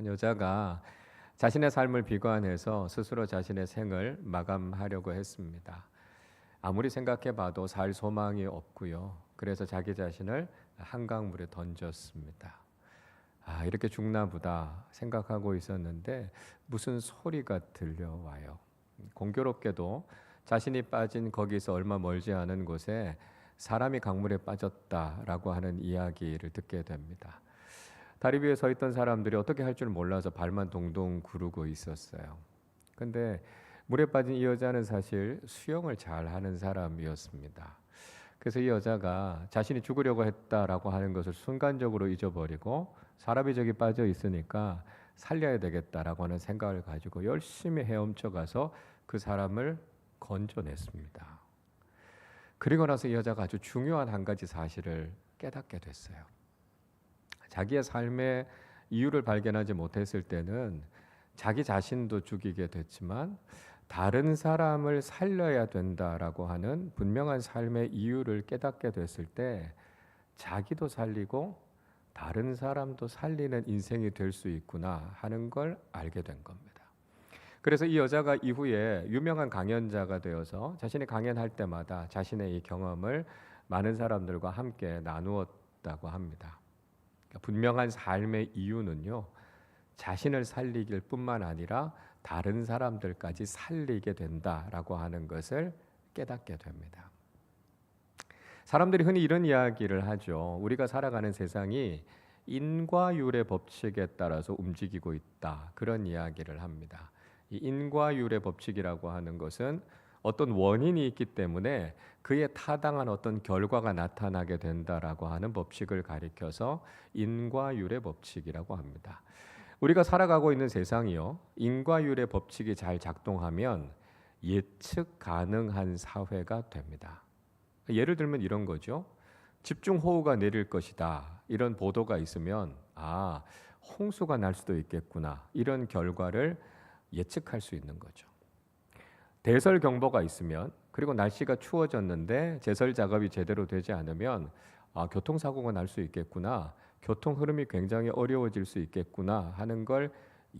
한 여자가 자신의 삶을 비관해서 스스로 자신의 생을 마감하려고 했습니다. 아무리 생각해봐도 살 소망이 없고요. 그래서 자기 자신을 한강물에 던졌습니다. 이렇게 죽나 보다 생각하고 있었는데 무슨 소리가 들려와요. 공교롭게도 자신이 빠진 거기서 얼마 멀지 않은 곳에 사람이 강물에 빠졌다라고 하는 이야기를 듣게 됩니다. 다리 위에 서 있던 사람들이 어떻게 할 줄 몰라서 발만 동동 구르고 있었어요. 근데 물에 빠진 이 여자는 사실 수영을 잘 하는 사람이었습니다. 그래서 이 여자가 자신이 죽으려고 했다라고 하는 것을 순간적으로 잊어버리고 사람이 저기 빠져 있으니까 살려야 되겠다라고 하는 생각을 가지고 열심히 헤엄쳐 가서 그 사람을 건져냈습니다. 그리고 나서 이 여자가 아주 중요한 한 가지 사실을 깨닫게 됐어요. 자기의 삶의 이유를 발견하지 못했을 때는 자기 자신도 죽이게 됐지만 다른 사람을 살려야 된다라고 하는 분명한 삶의 이유를 깨닫게 됐을 때 자기도 살리고 다른 사람도 살리는 인생이 될 수 있구나 하는 걸 알게 된 겁니다. 그래서 이 여자가 이후에 유명한 강연자가 되어서 자신이 강연할 때마다 자신의 이 경험을 많은 사람들과 함께 나누었다고 합니다. 그러니까 분명한 삶의 이유는요, 자신을 살리길 뿐만 아니라 다른 사람들까지 살리게 된다라고 하는 것을 깨닫게 됩니다. 사람들이 흔히 이런 이야기를 하죠. 우리가 살아가는 세상이 인과율의 법칙에 따라서 움직이고 있다. 그런 이야기를 합니다. 이 인과율의 법칙이라고 하는 것은 어떤 원인이 있기 때문에 그에 타당한 어떤 결과가 나타나게 된다라고 하는 법칙을 가리켜서 인과율의 법칙이라고 합니다. 우리가 살아가고 있는 세상이요, 인과율의 법칙이 잘 작동하면 예측 가능한 사회가 됩니다. 예를 들면 이런 거죠. 집중호우가 내릴 것이다. 이런 보도가 있으면 홍수가 날 수도 있겠구나. 이런 결과를 예측할 수 있는 거죠. 대설 경보가 있으면, 그리고 날씨가 추워졌는데 제설 작업이 제대로 되지 않으면 교통사고가 날 수 있겠구나. 교통 흐름이 굉장히 어려워질 수 있겠구나 하는 걸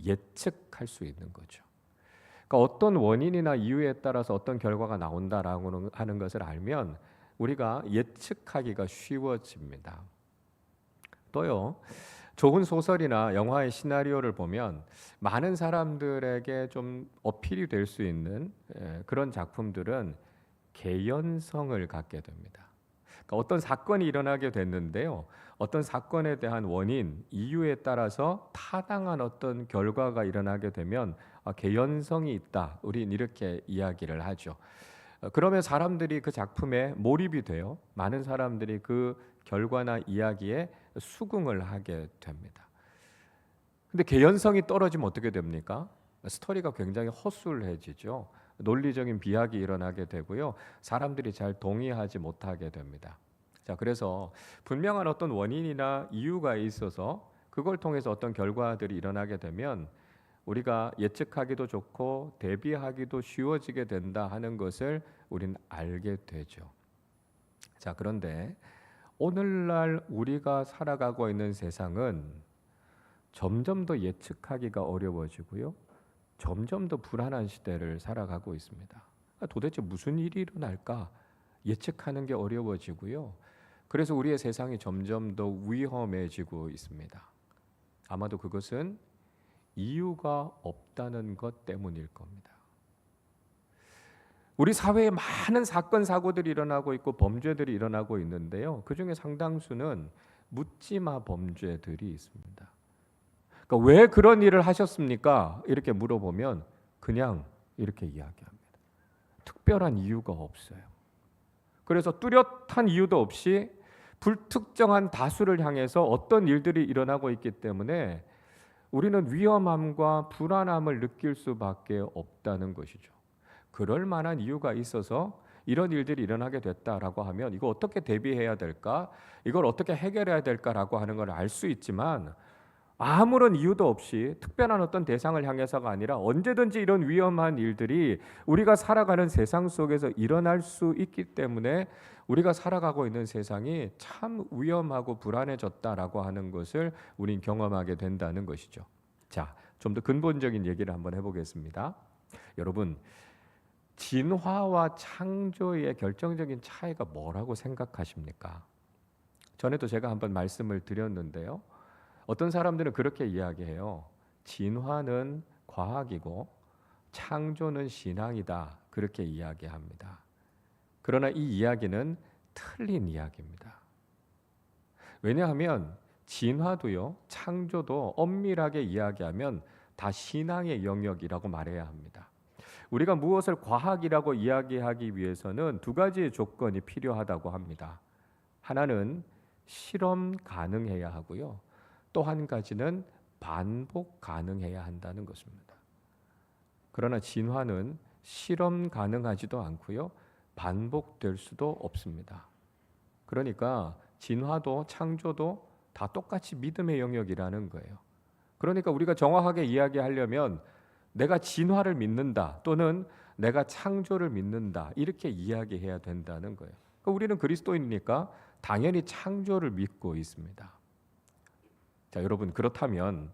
예측할 수 있는 거죠. 그러니까 어떤 원인이나 이유에 따라서 어떤 결과가 나온다라고 하는 것을 알면 우리가 예측하기가 쉬워집니다. 또요, 좋은 소설이나 영화의 시나리오를 보면 많은 사람들에게 좀 어필이 될 수 있는 그런 작품들은 개연성을 갖게 됩니다. 그러니까 어떤 사건이 일어나게 됐는데요, 어떤 사건에 대한 원인, 이유에 따라서 타당한 어떤 결과가 일어나게 되면 개연성이 있다. 우린 이렇게 이야기를 하죠. 그러면 사람들이 그 작품에 몰입이 돼요. 많은 사람들이 그 결과나 이야기에 수긍을 하게 됩니다. 근데 개연성이 떨어지면 어떻게 됩니까? 스토리가 굉장히 허술해지죠. 논리적인 비약이 일어나게 되고요. 사람들이 잘 동의하지 못하게 됩니다. 자, 그래서 분명한 어떤 원인이나 이유가 있어서 그걸 통해서 어떤 결과들이 일어나게 되면 우리가 예측하기도 좋고 대비하기도 쉬워지게 된다 하는 것을 우리는 알게 되죠. 자, 그런데 오늘날 우리가 살아가고 있는 세상은 점점 더 예측하기가 어려워지고요. 점점 더 불안한 시대를 살아가고 있습니다. 도대체 무슨 일이 일어날까? 예측하는 게 어려워지고요. 그래서 우리의 세상이 점점 더 위험해지고 있습니다. 아마도 그것은 이유가 없다는 것 때문일 겁니다. 우리 사회에 많은 사건, 사고들이 일어나고 있고 범죄들이 일어나고 있는데요. 그중에 상당수는 묻지마 범죄들이 있습니다. 그러니까 왜 그런 일을 하셨습니까? 이렇게 물어보면 그냥 이렇게 이야기합니다. 특별한 이유가 없어요. 그래서 뚜렷한 이유도 없이 불특정한 다수를 향해서 어떤 일들이 일어나고 있기 때문에 우리는 위험함과 불안함을 느낄 수밖에 없다는 것이죠. 그럴 만한 이유가 있어서 이런 일들이 일어나게 됐다라고 하면 이거 어떻게 대비해야 될까? 이걸 어떻게 해결해야 될까라고 하는 걸 알 수 있지만 아무런 이유도 없이 특별한 어떤 대상을 향해서가 아니라 언제든지 이런 위험한 일들이 우리가 살아가는 세상 속에서 일어날 수 있기 때문에 우리가 살아가고 있는 세상이 참 위험하고 불안해졌다라고 하는 것을 우린 경험하게 된다는 것이죠. 자, 좀 더 근본적인 얘기를 한번 해보겠습니다. 여러분, 진화와 창조의 결정적인 차이가 뭐라고 생각하십니까? 전에도 제가 한번 말씀을 드렸는데요. 어떤 사람들은 그렇게 이야기해요. 진화는 과학이고 창조는 신앙이다. 그렇게 이야기합니다. 그러나 이 이야기는 틀린 이야기입니다. 왜냐하면 진화도요, 창조도 엄밀하게 이야기하면 다 신앙의 영역이라고 말해야 합니다. 우리가 무엇을 과학이라고 이야기하기 위해서는 두 가지의 조건이 필요하다고 합니다. 하나는 실험 가능해야 하고요. 또 한 가지는 반복 가능해야 한다는 것입니다. 그러나 진화는 실험 가능하지도 않고요. 반복될 수도 없습니다. 그러니까 진화도 창조도 다 똑같이 믿음의 영역이라는 거예요. 그러니까 우리가 정확하게 이야기하려면 내가 진화를 믿는다 또는 내가 창조를 믿는다 이렇게 이야기해야 된다는 거예요. 그러니까 우리는 그리스도인이니까 당연히 창조를 믿고 있습니다. 자, 여러분, 그렇다면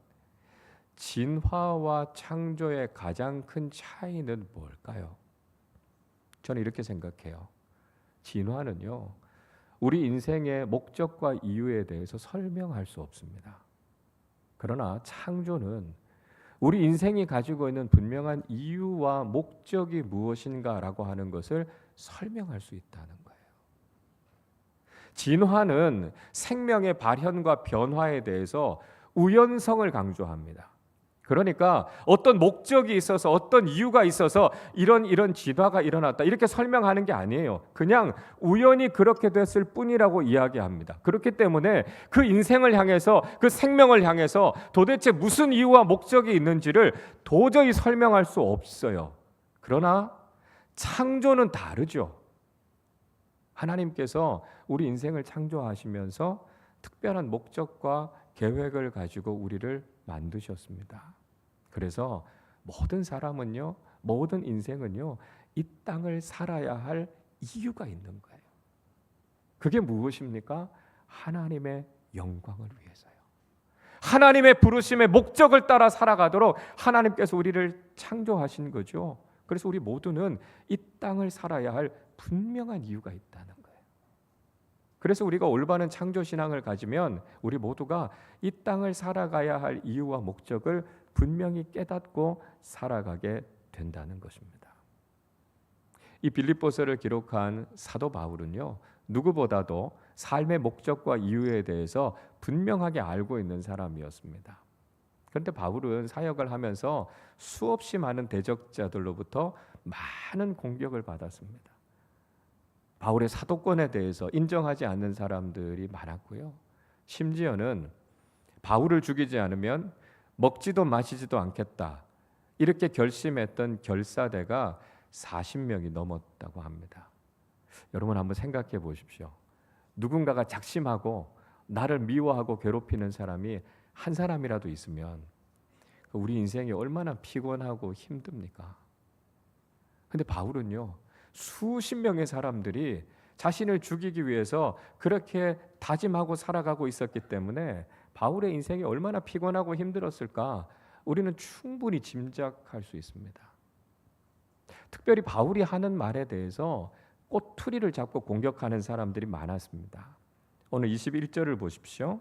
진화와 창조의 가장 큰 차이는 뭘까요? 저는 이렇게 생각해요. 진화는요, 우리 인생의 목적과 이유에 대해서 설명할 수 없습니다. 그러나 창조는 우리 인생이 가지고 있는 분명한 이유와 목적이 무엇인가라고 하는 것을 설명할 수 있다는 거예요. 진화는 생명의 발현과 변화에 대해서 우연성을 강조합니다. 그러니까 어떤 목적이 있어서 어떤 이유가 있어서 이런 진화가 일어났다 이렇게 설명하는 게 아니에요. 그냥 우연히 그렇게 됐을 뿐이라고 이야기합니다. 그렇기 때문에 그 인생을 향해서 그 생명을 향해서 도대체 무슨 이유와 목적이 있는지를 도저히 설명할 수 없어요. 그러나 창조는 다르죠. 하나님께서 우리 인생을 창조하시면서 특별한 목적과 계획을 가지고 우리를 만드셨습니다. 그래서 모든 사람은요, 모든 인생은요, 이 땅을 살아야 할 이유가 있는 거예요. 그게 무엇입니까? 하나님의 영광을 위해서요. 하나님의 부르심의 목적을 따라 살아가도록 하나님께서 우리를 창조하신 거죠. 그래서 우리 모두는 이 땅을 살아야 할 분명한 이유가 있다는 거예요. 그래서 우리가 올바른 창조 신앙을 가지면 우리 모두가 이 땅을 살아가야 할 이유와 목적을 분명히 깨닫고 살아가게 된다는 것입니다. 이 빌립보서를 기록한 사도 바울은요, 누구보다도 삶의 목적과 이유에 대해서 분명하게 알고 있는 사람이었습니다. 그런데 바울은 사역을 하면서 수없이 많은 대적자들로부터 많은 공격을 받았습니다. 바울의 사도권에 대해서 인정하지 않는 사람들이 많았고요. 심지어는 바울을 죽이지 않으면 먹지도 마시지도 않겠다 이렇게 결심했던 결사대가 40명이 넘었다고 합니다. 여러분 한번 생각해 보십시오. 누군가가 작심하고 나를 미워하고 괴롭히는 사람이 한 사람이라도 있으면 우리 인생이 얼마나 피곤하고 힘듭니까? 근데 바울은요, 수십 명의 사람들이 자신을 죽이기 위해서 그렇게 다짐하고 살아가고 있었기 때문에 바울의 인생이 얼마나 피곤하고 힘들었을까 우리는 충분히 짐작할 수 있습니다. 특별히 바울이 하는 말에 대해서 꼬투리를 잡고 공격하는 사람들이 많았습니다. 오늘 21절을 보십시오.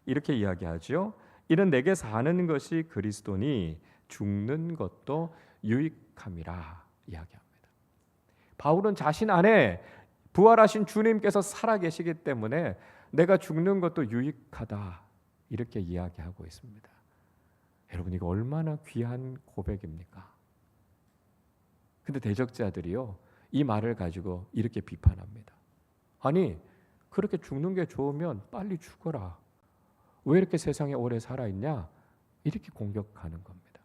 이렇게 이야기하죠. 이는 내게 사는 것이 그리스도니 죽는 것도 유익함이라 이야기합니다. 바울은 자신 안에 부활하신 주님께서 살아계시기 때문에 내가 죽는 것도 유익하다 이렇게 이야기하고 있습니다. 여러분 이거 얼마나 귀한 고백입니까? 근데 대적자들이요 이 말을 가지고 이렇게 비판합니다. 아니 그렇게 죽는 게 좋으면 빨리 죽어라. 왜 이렇게 세상에 오래 살아있냐? 이렇게 공격하는 겁니다.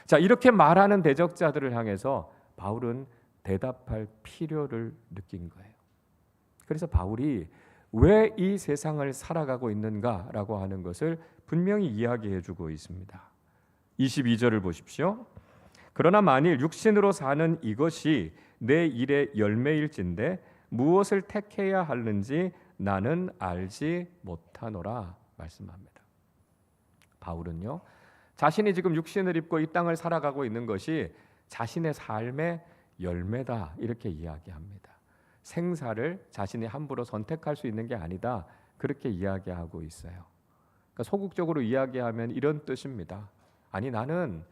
자, 이렇게 말하는 대적자들을 향해서 바울은 대답할 필요를 느낀 거예요. 그래서 바울이 왜 이 세상을 살아가고 있는가라고 하는 것을 분명히 이야기해 주고 있습니다. 22절을 보십시오. 그러나 만일 육신으로 사는 이것이 내 일의 열매일진데 무엇을 택해야 하는지 나는 알지 못하노라 말씀합니다. 바울은요, 자신이 지금 육신을 입고 이 땅을 살아가고 있는 것이 자신의 삶의 열매다 이렇게 이야기합니다. 생사를 자신이 함부로 선택할 수 있는 게 아니다 그렇게 이야기하고 있어요. 그러니까 소극적으로 이야기하면 이런 뜻입니다. 아니 나는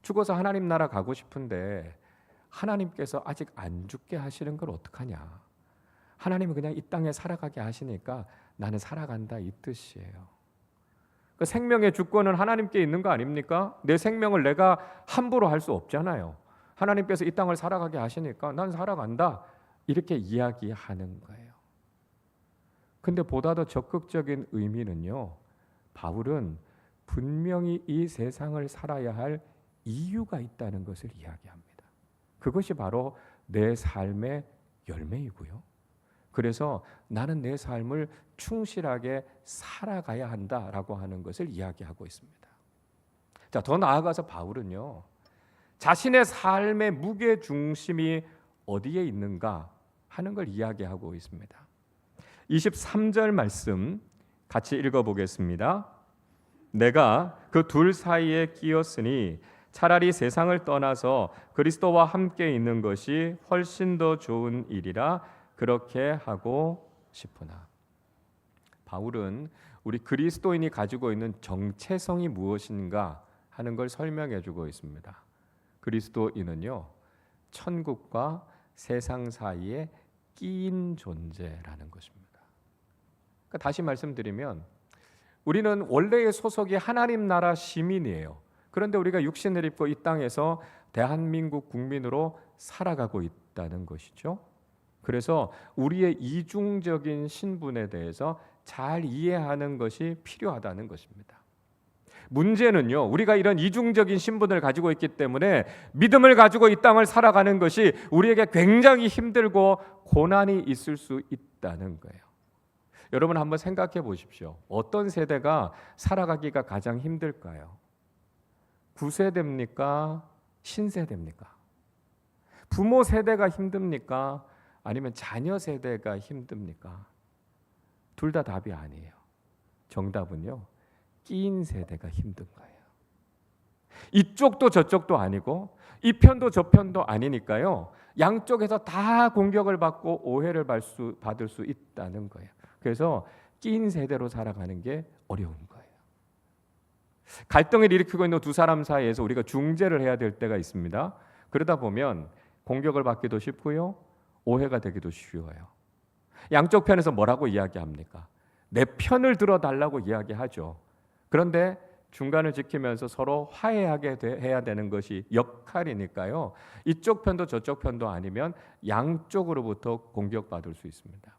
죽어서 하나님 나라 가고 싶은데 하나님께서 아직 안 죽게 하시는 걸 어떡하냐. 하나님은 그냥 이 땅에 살아가게 하시니까 나는 살아간다 이 뜻이에요. 그 생명의 주권은 하나님께 있는 거 아닙니까? 내 생명을 내가 함부로 할 수 없잖아요. 하나님께서 이 땅을 살아가게 하시니까 난 살아간다 이렇게 이야기하는 거예요. 근데 보다 더 적극적인 의미는요, 바울은 분명히 이 세상을 살아야 할 이유가 있다는 것을 이야기합니다. 그것이 바로 내 삶의 열매이고요. 그래서 나는 내 삶을 충실하게 살아가야 한다라고 하는 것을 이야기하고 있습니다. 자, 더 나아가서 바울은요, 자신의 삶의 무게 중심이 어디에 있는가 하는 걸 이야기하고 있습니다. 23절 말씀 같이 읽어보겠습니다. 내가 그 둘 사이에 끼었으니 차라리 세상을 떠나서 그리스도와 함께 있는 것이 훨씬 더 좋은 일이라 그렇게 하고 싶으나. 바울은 우리 그리스도인이 가지고 있는 정체성이 무엇인가 하는 걸 설명해 주고 있습니다. 그리스도인은요, 천국과 세상 사이에 끼인 존재라는 것입니다. 그러니까 다시 말씀드리면 우리는 원래의 소속이 하나님 나라 시민이에요. 그런데 우리가 육신을 입고 이 땅에서 대한민국 국민으로 살아가고 있다는 것이죠. 그래서 우리의 이중적인 신분에 대해서 잘 이해하는 것이 필요하다는 것입니다. 문제는요, 우리가 이런 이중적인 신분을 가지고 있기 때문에 믿음을 가지고 이 땅을 살아가는 것이 우리에게 굉장히 힘들고 고난이 있을 수 있다는 거예요. 여러분 한번 생각해 보십시오. 어떤 세대가 살아가기가 가장 힘들까요? 9세대입니까? 신세대입니까? 부모 세대가 힘듭니까? 아니면 자녀 세대가 힘듭니까? 둘 다 답이 아니에요. 정답은요, 끼인 세대가 힘든 거예요. 이쪽도 저쪽도 아니고 이 편도 저 편도 아니니까요, 양쪽에서 다 공격을 받고 오해를 받을 수 있다는 거예요. 그래서 끼인 세대로 살아가는 게 어려운 거예요. 갈등을 일으키고 있는 두 사람 사이에서 우리가 중재를 해야 될 때가 있습니다. 그러다 보면 공격을 받기도 쉽고요, 오해가 되기도 쉬워요. 양쪽 편에서 뭐라고 이야기합니까? 내 편을 들어달라고 이야기하죠. 그런데 중간을 지키면서 서로 화해하게 해야 되는 것이 역할이니까요, 이쪽 편도 저쪽 편도 아니면 양쪽으로부터 공격받을 수 있습니다.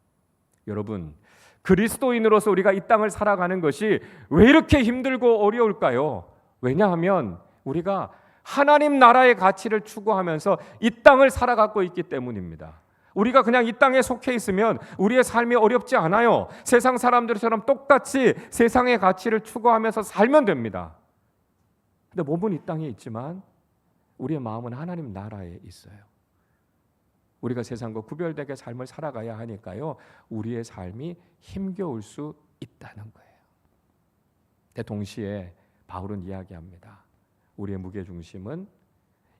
여러분, 그리스도인으로서 우리가 이 땅을 살아가는 것이 왜 이렇게 힘들고 어려울까요? 왜냐하면 우리가 하나님 나라의 가치를 추구하면서 이 땅을 살아가고 있기 때문입니다. 우리가 그냥 이 땅에 속해 있으면 우리의 삶이 어렵지 않아요. 세상 사람들처럼 똑같이 세상의 가치를 추구하면서 살면 됩니다. 근데 몸은 이 땅에 있지만 우리의 마음은 하나님 나라에 있어요. 우리가 세상과 구별되게 삶을 살아가야 하니까요, 우리의 삶이 힘겨울 수 있다는 거예요. 근데 동시에 바울은 이야기합니다. 우리의 무게중심은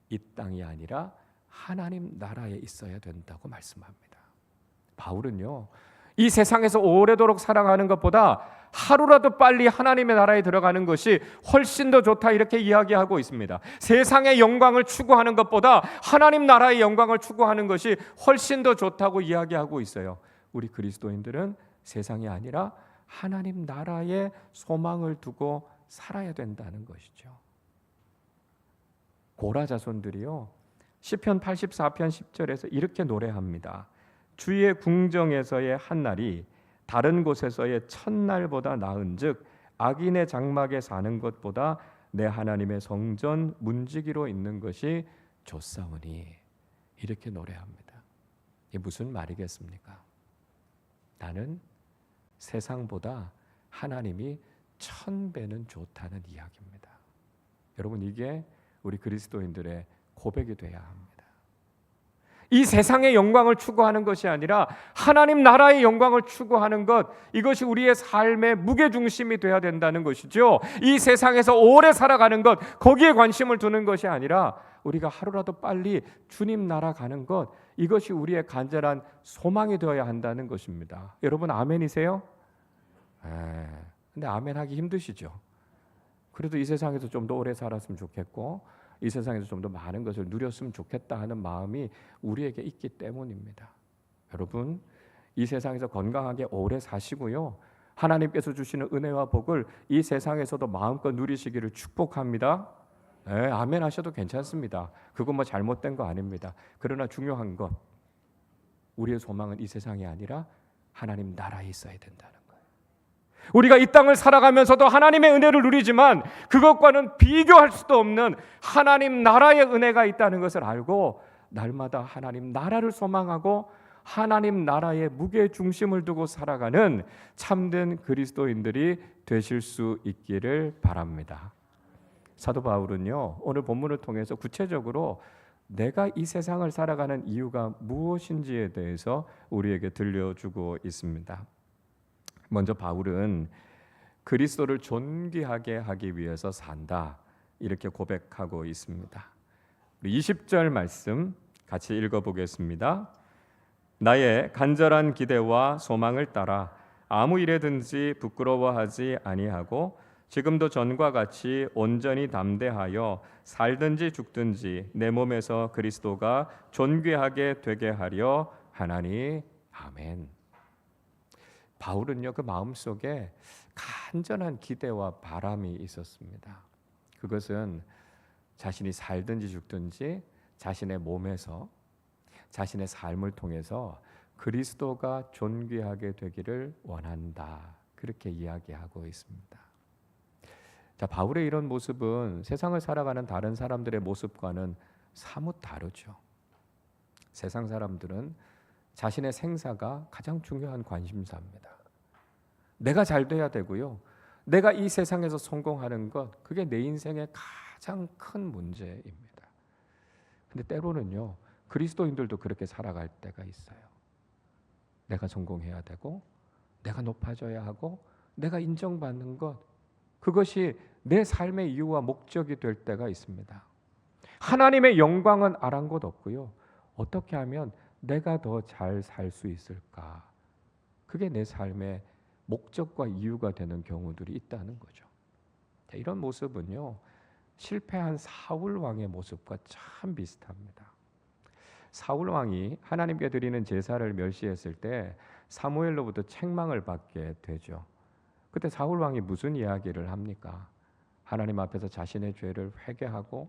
이 땅이 아니라 하나님 나라에 있어야 된다고 말씀합니다. 바울은요, 이 세상에서 오래도록 살아가는 것보다 하루라도 빨리 하나님의 나라에 들어가는 것이 훨씬 더 좋다 이렇게 이야기하고 있습니다. 세상의 영광을 추구하는 것보다 하나님 나라의 영광을 추구하는 것이 훨씬 더 좋다고 이야기하고 있어요. 우리 그리스도인들은 세상이 아니라 하나님 나라에 소망을 두고 살아야 된다는 것이죠. 고라 자손들이요, 시편 84편 10절에서 이렇게 노래합니다. 주의 궁정에서의 한 날이 다른 곳에서의 첫날보다 나은즉 악인의 장막에 사는 것보다 내 하나님의 성전 문지기로 있는 것이 좋사오니, 이렇게 노래합니다. 이게 무슨 말이겠습니까? 나는 세상보다 하나님이 1000배는 좋다는 이야기입니다. 여러분, 이게 우리 그리스도인들의 고백이 돼야 합니다. 이 세상의 영광을 추구하는 것이 아니라 하나님 나라의 영광을 추구하는 것, 이것이 우리의 삶의 무게중심이 되어야 된다는 것이죠. 이 세상에서 오래 살아가는 것, 거기에 관심을 두는 것이 아니라 우리가 하루라도 빨리 주님 나라 가는 것, 이것이 우리의 간절한 소망이 되어야 한다는 것입니다. 여러분 아멘이세요? 근데 아멘 하기 힘드시죠? 그래도 이 세상에서 좀 더 오래 살았으면 좋겠고 이 세상에서 좀 더 많은 것을 누렸으면 좋겠다 하는 마음이 우리에게 있기 때문입니다. 여러분, 이 세상에서 건강하게 오래 사시고요, 하나님께서 주시는 은혜와 복을 이 세상에서도 마음껏 누리시기를 축복합니다. 아멘 하셔도 괜찮습니다. 그건 뭐 잘못된 거 아닙니다. 그러나 중요한 것, 우리의 소망은 이 세상이 아니라 하나님 나라에 있어야 된다는 거예요. 우리가 이 땅을 살아가면서도 하나님의 은혜를 누리지만 그것과는 비교할 수도 없는 하나님 나라의 은혜가 있다는 것을 알고 날마다 하나님 나라를 소망하고 하나님 나라의 무게 중심을 두고 살아가는 참된 그리스도인들이 되실 수 있기를 바랍니다. 사도 바울은요, 오늘 본문을 통해서 구체적으로 내가 이 세상을 살아가는 이유가 무엇인지에 대해서 우리에게 들려주고 있습니다. 먼저 바울은 그리스도를 존귀하게 하기 위해서 산다, 이렇게 고백하고 있습니다. 20절 말씀 같이 읽어보겠습니다. 나의 간절한 기대와 소망을 따라 아무 일에든지 부끄러워하지 아니하고 지금도 전과 같이 온전히 담대하여 살든지 죽든지 내 몸에서 그리스도가 존귀하게 되게 하려 하나니. 아멘. 바울은요, 그 마음속에 간절한 기대와 바람이 있었습니다. 그것은 자신이 살든지 죽든지 자신의 몸에서, 자신의 삶을 통해서 그리스도가 존귀하게 되기를 원한다, 그렇게 이야기하고 있습니다. 자, 바울의 이런 모습은 세상을 살아가는 다른 사람들의 모습과는 사뭇 다르죠. 세상 사람들은 자신의 생사가 가장 중요한 관심사입니다. 내가 잘 돼야 되고요, 내가 이 세상에서 성공하는 것, 그게 내 인생의 가장 큰 문제입니다. 근데 때로는요, 그리스도인들도 그렇게 살아갈 때가 있어요. 내가 성공해야 되고, 내가 높아져야 하고, 내가 인정받는 것, 그것이 내 삶의 이유와 목적이 될 때가 있습니다. 하나님의 영광은 아랑곳 없고요, 어떻게 하면 내가 더 잘 살 수 있을까, 그게 내 삶의 목적과 이유가 되는 경우들이 있다는 거죠. 자, 이런 모습은요, 실패한 사울 왕의 모습과 참 비슷합니다. 사울 왕이 하나님께 드리는 제사를 멸시했을 때 사무엘로부터 책망을 받게 되죠. 그때 사울 왕이 무슨 이야기를 합니까? 하나님 앞에서 자신의 죄를 회개하고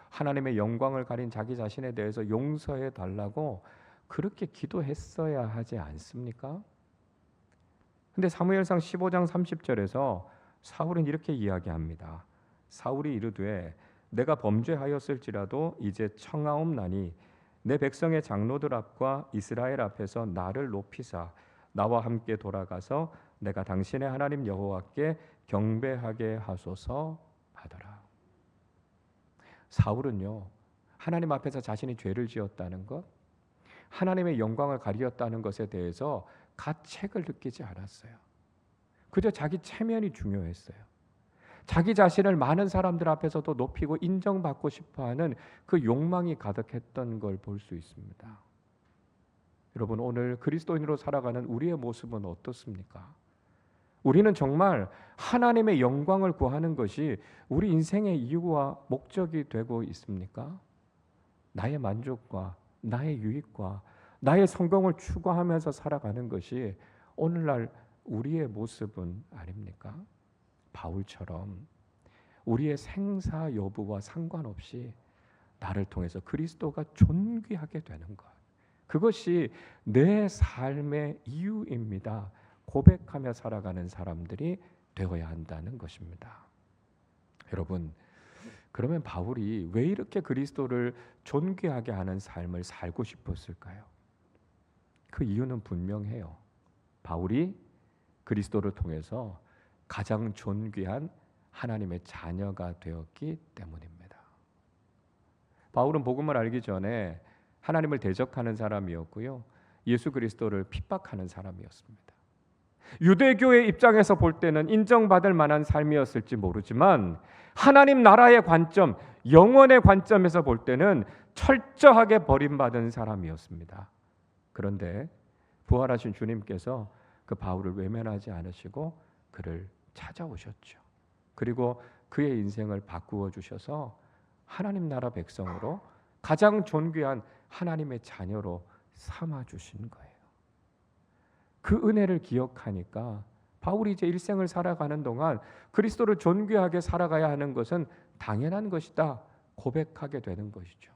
하나님의 영광을 가린 자기 자신에 대해서 용서해 달라고 그렇게 기도했어야 하지 않습니까? 근데 사무엘상 15장 30절에서 사울은 이렇게 이야기합니다. 사울이 이르되 내가 범죄하였을지라도 이제 청하옵나니 내 백성의 장로들 앞과 이스라엘 앞에서 나를 높이사 나와 함께 돌아가서 내가 당신의 하나님 여호와께 경배하게 하소서 하더라. 사울은요, 하나님 앞에서 자신이 죄를 지었다는 것, 하나님의 영광을 가리었다는 것에 대해서 가책을 느끼지 않았어요. 그저 자기 체면이 중요했어요. 자기 자신을 많은 사람들 앞에서도 높이고 인정받고 싶어하는 그 욕망이 가득했던 걸 볼 수 있습니다. 여러분, 오늘 그리스도인으로 살아가는 우리의 모습은 어떻습니까? 우리는 정말 하나님의 영광을 구하는 것이 우리 인생의 이유와 목적이 되고 있습니까? 나의 만족과 나의 유익과 나의 성공을 추구하면서 살아가는 것이 오늘날 우리의 모습은 아닙니까? 바울처럼 우리의 생사 여부와 상관없이 나를 통해서 그리스도가 존귀하게 되는 것, 그것이 내 삶의 이유입니다, 고백하며 살아가는 사람들이 되어야 한다는 것입니다. 여러분, 그러면 바울이 왜 이렇게 그리스도를 존귀하게 하는 삶을 살고 싶었을까요? 그 이유는 분명해요. 바울이 그리스도를 통해서 가장 존귀한 하나님의 자녀가 되었기 때문입니다. 바울은 복음을 알기 전에 하나님을 대적하는 사람이었고요. 예수 그리스도를 핍박하는 사람이었습니다. 유대교의 입장에서 볼 때는 인정받을 만한 삶이었을지 모르지만 하나님 나라의 관점, 영원의 관점에서 볼 때는 철저하게 버림받은 사람이었습니다. 그런데 부활하신 주님께서 그 바울을 외면하지 않으시고 그를 찾아오셨죠. 그리고 그의 인생을 바꾸어 주셔서 하나님 나라 백성으로 가장 존귀한 하나님의 자녀로 삼아 주신 거예요. 그 은혜를 기억하니까 바울이 이제 일생을 살아가는 동안 그리스도를 존귀하게 살아가야 하는 것은 당연한 것이다 고백하게 되는 것이죠.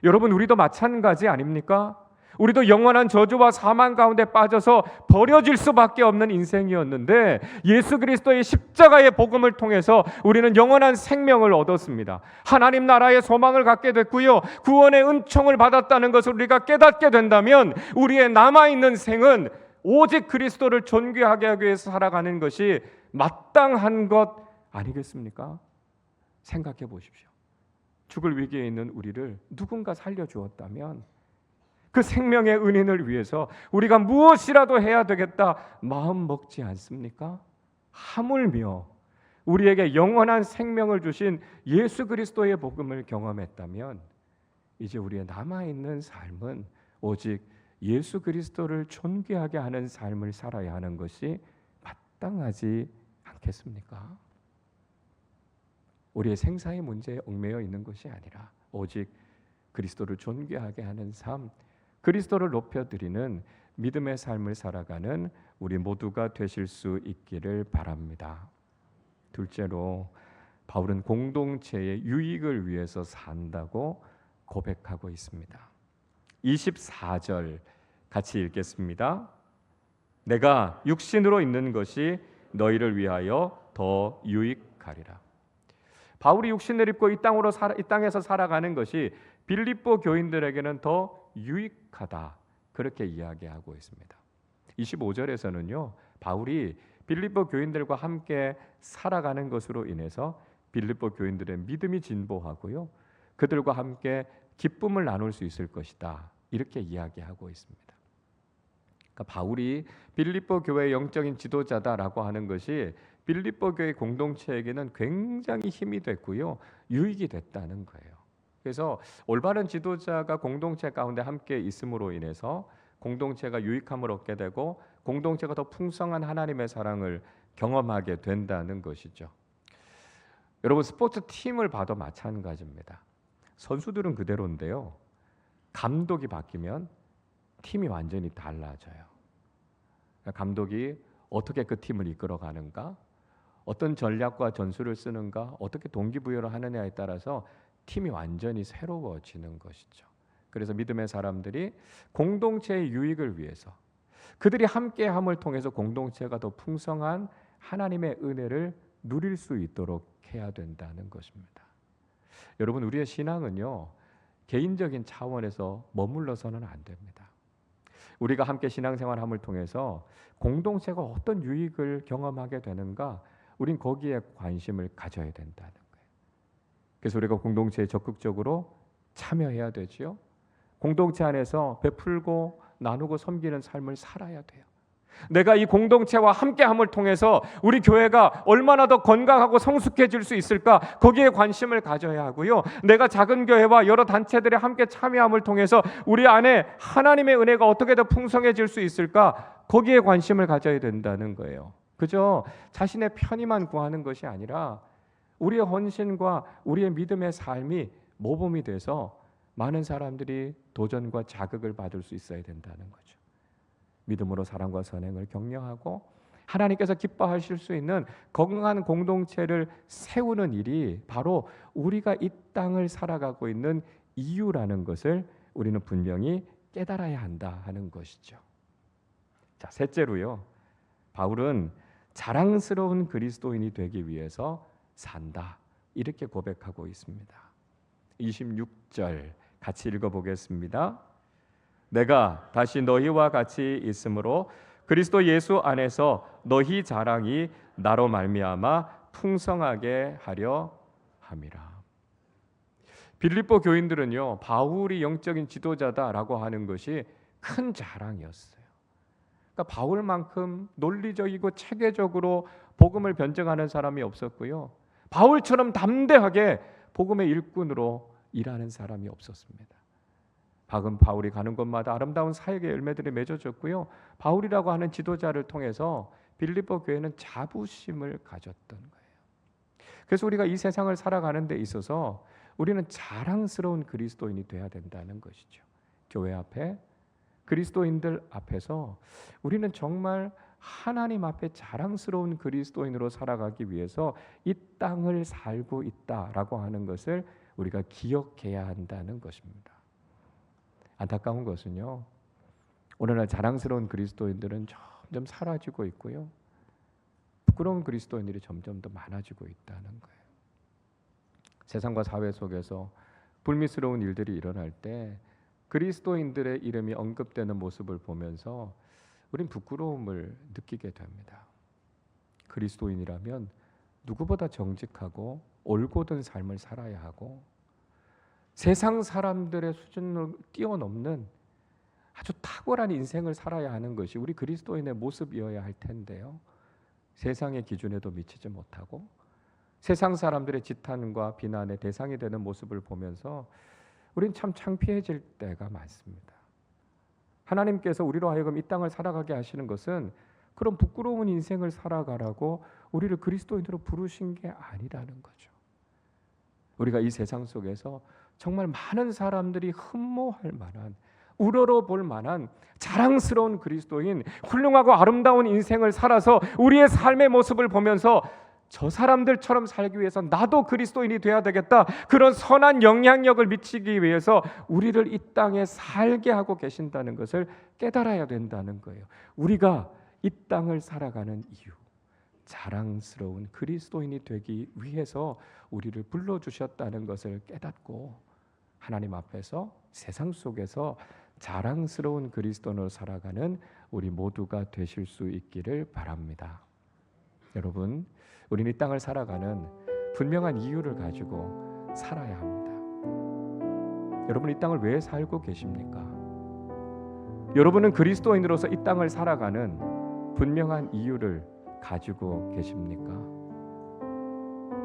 여러분, 우리도 마찬가지 아닙니까? 우리도 영원한 저주와 사망 가운데 빠져서 버려질 수밖에 없는 인생이었는데 예수 그리스도의 십자가의 복음을 통해서 우리는 영원한 생명을 얻었습니다. 하나님 나라의 소망을 갖게 됐고요. 구원의 은총을 받았다는 것을 우리가 깨닫게 된다면 우리의 남아있는 생은 오직 그리스도를 존귀하게 하기 위해서 살아가는 것이 마땅한 것 아니겠습니까? 생각해 보십시오. 죽을 위기에 있는 우리를 누군가 살려주었다면 그 생명의 은인을 위해서 우리가 무엇이라도 해야 되겠다 마음 먹지 않습니까? 하물며 우리에게 영원한 생명을 주신 예수 그리스도의 복음을 경험했다면 이제 우리의 남아있는 삶은 오직 예수 그리스도를 존귀하게 하는 삶을 살아야 하는 것이 마땅하지 않겠습니까? 우리의 생사의 문제에 얽매여 있는 것이 아니라 오직 그리스도를 존귀하게 하는 삶, 그리스도를 높여드리는 믿음의 삶을 살아가는 우리 모두가 되실 수 있기를 바랍니다. 둘째로 바울은 공동체의 유익을 위해서 산다고 고백하고 있습니다. 24절 같이 읽겠습니다. 내가 육신으로 있는 것이 너희를 위하여 더 유익하리라. 바울이 육신을 입고 이 땅에서 살아가는 것이 빌립보 교인들에게는 더 유익하다 그렇게 이야기하고 있습니다. 25절에서는요. 바울이 빌립보 교인들과 함께 살아가는 것으로 인해서 빌립보 교인들의 믿음이 진보하고요. 그들과 함께 기쁨을 나눌 수 있을 것이다. 이렇게 이야기하고 있습니다. 그러니까 바울이 빌립보 교회의 영적인 지도자다라고 하는 것이 빌립보 교회 공동체에게는 굉장히 힘이 됐고요. 유익이 됐다는 거예요. 그래서 올바른 지도자가 공동체 가운데 함께 있음으로 인해서 공동체가 유익함을 얻게 되고 공동체가 더 풍성한 하나님의 사랑을 경험하게 된다는 것이죠. 여러분, 스포츠 팀을 봐도 마찬가지입니다. 선수들은 그대로인데요. 감독이 바뀌면 팀이 완전히 달라져요. 감독이 어떻게 그 팀을 이끌어가는가, 어떤 전략과 전술을 쓰는가, 어떻게 동기부여를 하느냐에 따라서 팀이 완전히 새로워지는 것이죠. 그래서 믿음의 사람들이 공동체의 유익을 위해서 그들이 함께함을 통해서 공동체가 더 풍성한 하나님의 은혜를 누릴 수 있도록 해야 된다는 것입니다. 여러분, 우리의 신앙은요, 개인적인 차원에서 머물러서는 안 됩니다. 우리가 함께 신앙생활함을 통해서 공동체가 어떤 유익을 경험하게 되는가, 우린 거기에 관심을 가져야 된다는 거예요. 그래서 우리가 공동체에 적극적으로 참여해야 되지요. 공동체 안에서 베풀고 나누고 섬기는 삶을 살아야 돼요. 내가 이 공동체와 함께함을 통해서 우리 교회가 얼마나 더 건강하고 성숙해질 수 있을까, 거기에 관심을 가져야 하고요. 내가 작은 교회와 여러 단체들이 함께 참여함을 통해서 우리 안에 하나님의 은혜가 어떻게 더 풍성해질 수 있을까, 거기에 관심을 가져야 된다는 거예요. 그저 자신의 편의만 구하는 것이 아니라 우리의 헌신과 우리의 믿음의 삶이 모범이 돼서 많은 사람들이 도전과 자극을 받을 수 있어야 된다는 거죠. 믿음으로 사랑과 선행을 격려하고 하나님께서 기뻐하실 수 있는 건강한 공동체를 세우는 일이 바로 우리가 이 땅을 살아가고 있는 이유라는 것을 우리는 분명히 깨달아야 한다 하는 것이죠. 자, 셋째로요. 바울은 자랑스러운 그리스도인이 되기 위해서 산다. 이렇게 고백하고 있습니다. 26절 같이 읽어보겠습니다. 내가 다시 너희와 같이 있으므로 그리스도 예수 안에서 너희 자랑이 나로 말미암아 풍성하게 하려 함이라. 빌립보 교인들은요, 바울이 영적인 지도자다라고 하는 것이 큰 자랑이었어요. 그러니까 바울만큼 논리적이고 체계적으로 복음을 변증하는 사람이 없었고요, 바울처럼 담대하게 복음의 일꾼으로 일하는 사람이 없었습니다. 바울이 가는 곳마다 아름다운 사역의 열매들이 맺어졌고요, 바울이라고 하는 지도자를 통해서 빌립보 교회는 자부심을 가졌던 거예요. 그래서 우리가 이 세상을 살아가는 데 있어서 우리는 자랑스러운 그리스도인이 돼야 된다는 것이죠. 교회 앞에, 그리스도인들 앞에서 우리는 정말 하나님 앞에 자랑스러운 그리스도인으로 살아가기 위해서 이 땅을 살고 있다라고 하는 것을 우리가 기억해야 한다는 것입니다. 안타까운 것은요, 오늘날 자랑스러운 그리스도인들은 점점 사라지고 있고요, 부끄러운 그리스도인들이 점점 더 많아지고 있다는 거예요. 세상과 사회 속에서 불미스러운 일들이 일어날 때 그리스도인들의 이름이 언급되는 모습을 보면서 우린 부끄러움을 느끼게 됩니다. 그리스도인이라면 누구보다 정직하고 올곧은 삶을 살아야 하고 세상 사람들의 수준을 뛰어넘는 아주 탁월한 인생을 살아야 하는 것이 우리 그리스도인의 모습이어야 할 텐데요, 세상의 기준에도 미치지 못하고 세상 사람들의 지탄과 비난의 대상이 되는 모습을 보면서 우린 참 창피해질 때가 많습니다. 하나님께서 우리로 하여금 이 땅을 살아가게 하시는 것은 그런 부끄러운 인생을 살아가라고 우리를 그리스도인으로 부르신 게 아니라는 거죠. 우리가 이 세상 속에서 정말 많은 사람들이 흠모할 만한, 우러러 볼 만한 자랑스러운 그리스도인, 훌륭하고 아름다운 인생을 살아서 우리의 삶의 모습을 보면서 저 사람들처럼 살기 위해서 나도 그리스도인이 돼야 되겠다, 그런 선한 영향력을 미치기 위해서 우리를 이 땅에 살게 하고 계신다는 것을 깨달아야 된다는 거예요. 우리가 이 땅을 살아가는 이유, 자랑스러운 그리스도인이 되기 위해서 우리를 불러주셨다는 것을 깨닫고 하나님 앞에서 세상 속에서 자랑스러운 그리스도인으로 살아가는 우리 모두가 되실 수 있기를 바랍니다. 여러분, 우리는 이 땅을 살아가는 분명한 이유를 가지고 살아야 합니다. 여러분, 이 땅을 왜 살고 계십니까? 여러분은 그리스도인으로서 이 땅을 살아가는 분명한 이유를 가지고 계십니까?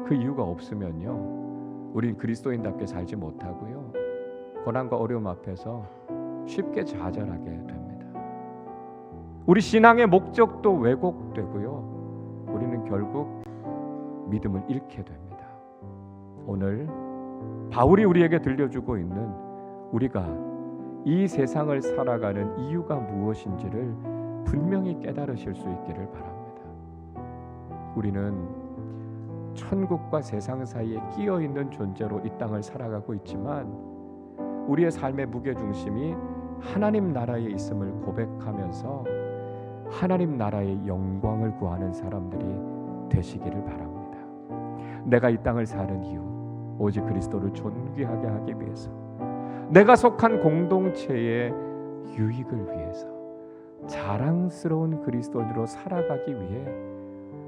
그 이유가 없으면요, 우린 그리스도인답게 살지 못하고요, 고난과 어려움 앞에서 쉽게 좌절하게 됩니다. 우리 신앙의 목적도 왜곡되고요, 우리는 결국 믿음을 잃게 됩니다. 오늘 바울이 우리에게 들려주고 있는 우리가 이 세상을 살아가는 이유가 무엇인지를 분명히 깨달으실 수 있기를 바랍니다. 우리는 천국과 세상 사이에 끼어 있는 존재로 이 땅을 살아가고 있지만 우리의 삶의 무게중심이 하나님 나라에 있음을 고백하면서 하나님 나라의 영광을 구하는 사람들이 되시기를 바랍니다. 내가 이 땅을 사는 이유, 오직 그리스도를 존귀하게 하기 위해서, 내가 속한 공동체의 유익을 위해서 자랑스러운 그리스도인으로 살아가기 위해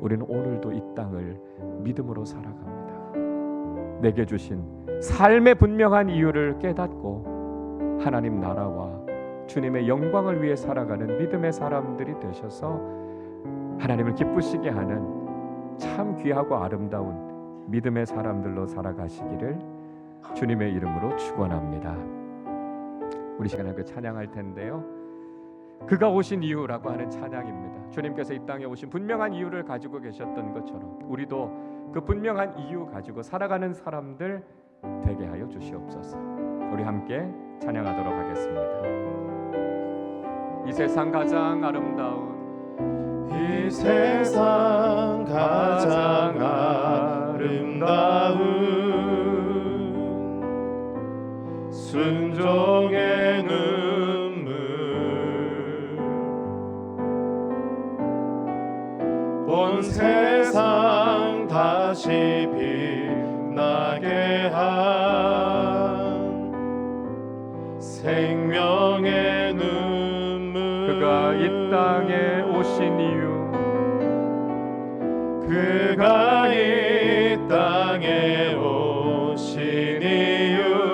우리는 오늘도 이 땅을 믿음으로 살아갑니다. 내게 주신 삶의 분명한 이유를 깨닫고 하나님 나라와 주님의 영광을 위해 살아가는 믿음의 사람들이 되셔서 하나님을 기쁘시게 하는 참 귀하고 아름다운 믿음의 사람들로 살아가시기를 주님의 이름으로 축원합니다. 우리 시간에 그 찬양할 텐데요, 그가 오신 이유라고 하는 찬양입니다. 주님께서 이 땅에 오신 분명한 이유를 가지고 계셨던 것처럼 우리도 그 분명한 이유 가지고 살아가는 사람들 되게 하여 주시옵소서. 우리 함께 찬양하도록 하겠습니다. 이 세상 가장 아름다운, 이 세상 가장 아름다운 순종의 눈물, 온 세상 다시 빛나게 한 생명의 눈물, 그가 이 땅에 오신 이유, 그가 이 땅에 오신 이유,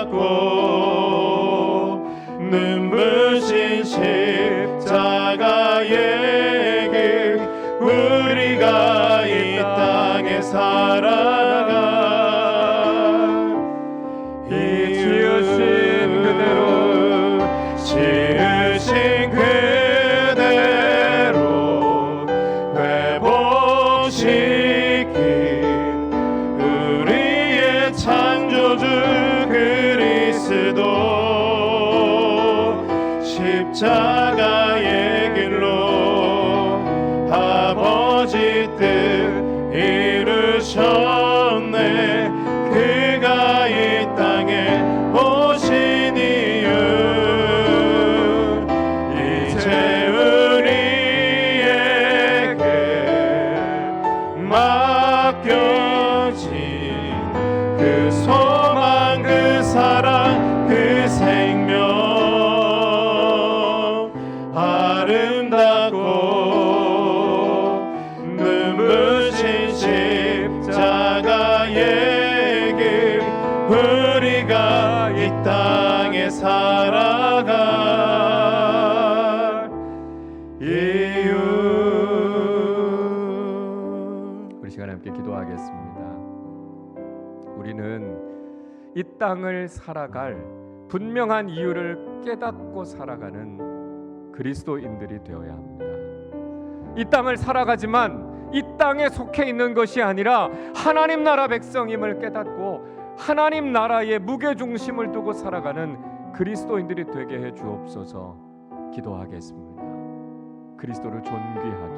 받고 눈부신 십자가의 길 우리가 이 땅에 살아가 이 지으신 그대로 지으신 그대로 회복시킨 우리의 창조주 그리스도 십자가의 길로 아버지 뜻 이루셨네. 그가 이 땅에 오신 이유 이제 우리에게 맡겨진 그 소망 그 사랑 그 생명 아름답고 눈부신 십자가의 길 우리가 이 땅에 살아갈 이유. 우리 시간에 함께 기도하겠습니다. 우리는 이 땅을 살아갈 분명한 이유를 깨닫고 살아가는 그리스도인들이 되어야 합니다. 이 땅을 살아가지만 이 땅에 속해 있는 것이 아니라 하나님 나라 백성임을 깨닫고 하나님 나라의 무게중심을 두고 살아가는 그리스도인들이 되게 해 주옵소서. 기도하겠습니다. 그리스도를 존귀하게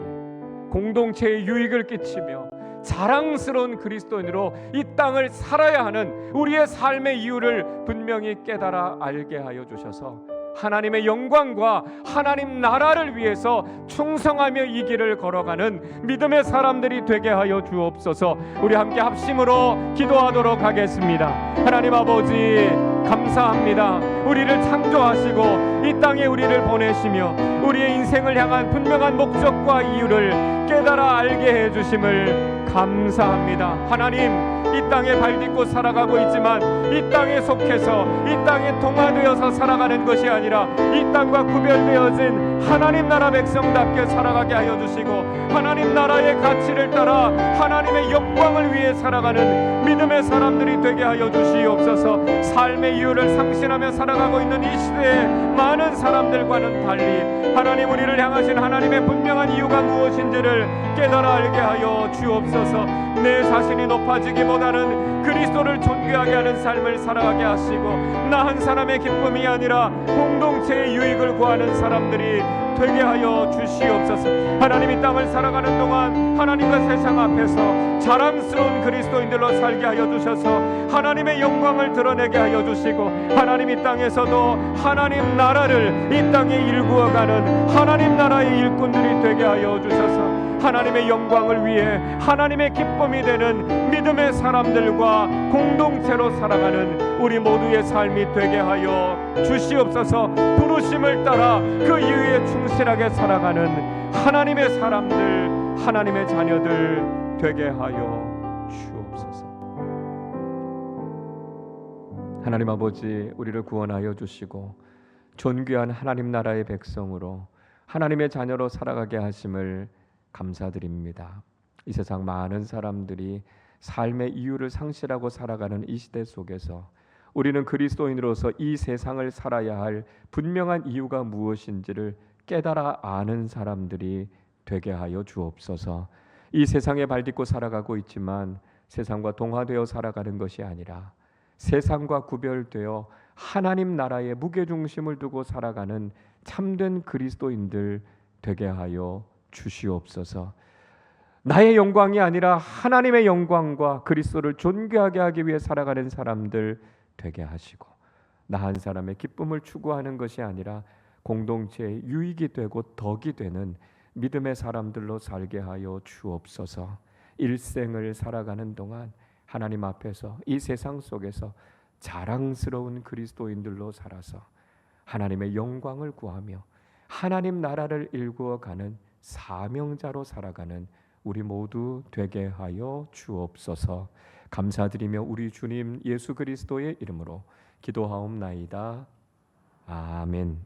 공동체에 유익을 끼치며 자랑스러운 그리스도인으로 이 땅을 살아야 하는 우리의 삶의 이유를 분명히 깨달아 알게 하여 주셔서 하나님의 영광과 하나님 나라를 위해서 충성하며 이 길을 걸어가는 믿음의 사람들이 되게 하여 주옵소서. 우리 함께 합심으로 기도하도록 하겠습니다. 하나님 아버지 감사합니다. 우리를 창조하시고 이 땅에 우리를 보내시며 우리의 인생을 향한 분명한 목적과 이유를 깨달아 알게 해주심을 감사합니다. 하나님, 이 땅에 발딛고 살아가고 있지만 이 땅에 속해서 이 땅에 동화되어서 살아가는 것이 아니라 이 땅과 구별되어진 하나님 나라 백성답게 살아가게 하여 주시고 하나님 나라의 가치를 따라 하나님의 영광을 위해 살아가는 믿음의 사람들이 되게 하여 주시옵소서. 삶의 이유를 상실하며 살아가고 있는 이 시대에 많은 사람들과는 달리 하나님 우리를 향하신 하나님의 분명한 이유가 무엇인지를 깨달아 알게 하여 주옵소서. 내 자신이 높아지기보다는 그리스도를 존귀하게 하는 삶을 살아가게 하시고 나 한 사람의 기쁨이 아니라 공동체의 유익을 구하는 사람들이 되게 하여 주시옵소서. 하나님 이 땅을 살아가는 동안 하나님과 세상 앞에서 자랑스러운 그리스도인들로 살게 하여 주셔서 하나님의 영광을 드러내게 하여 주시고 하나님 이 땅에서도 하나님 나라를 이 땅에 일구어가는 하나님 나라의 일꾼들이 되게 하여 주셔서 하나님의 영광을 위해 하나님의 기쁨이 되는 믿음의 사람들과 공동체로 살아가는 우리 모두의 삶이 되게 하여 주시옵소서. 부르심을 따라 그 이유에 충실하게 살아가는 하나님의 사람들, 하나님의 자녀들 되게 하여 주옵소서. 하나님 아버지, 우리를 구원하여 주시고 존귀한 하나님 나라의 백성으로 하나님의 자녀로 살아가게 하심을 감사드립니다. 이 세상 많은 사람들이 삶의 이유를 상실하고 살아가는 이 시대 속에서 우리는 그리스도인으로서 이 세상을 살아야 할 분명한 이유가 무엇인지를 깨달아 아는 사람들이 되게 하여 주옵소서. 이 세상에 발딛고 살아가고 있지만 세상과 동화되어 살아가는 것이 아니라 세상과 구별되어 하나님 나라의 무게중심을 두고 살아가는 참된 그리스도인들 되게 하여 주시옵소서. 나의 영광이 아니라 하나님의 영광과 그리스도를 존귀하게 하기 위해 살아가는 사람들 되게 하시고 나 한 사람의 기쁨을 추구하는 것이 아니라 공동체의 유익이 되고 덕이 되는 믿음의 사람들로 살게 하여 주옵소서. 일생을 살아가는 동안 하나님 앞에서 이 세상 속에서 자랑스러운 그리스도인들로 살아서 하나님의 영광을 구하며 하나님 나라를 일구어가는 사명자로 살아가는 우리 모두 되게 하여 주옵소서. 감사드리며 우리 주님 예수 그리스도의 이름으로 기도하옵나이다. 아멘.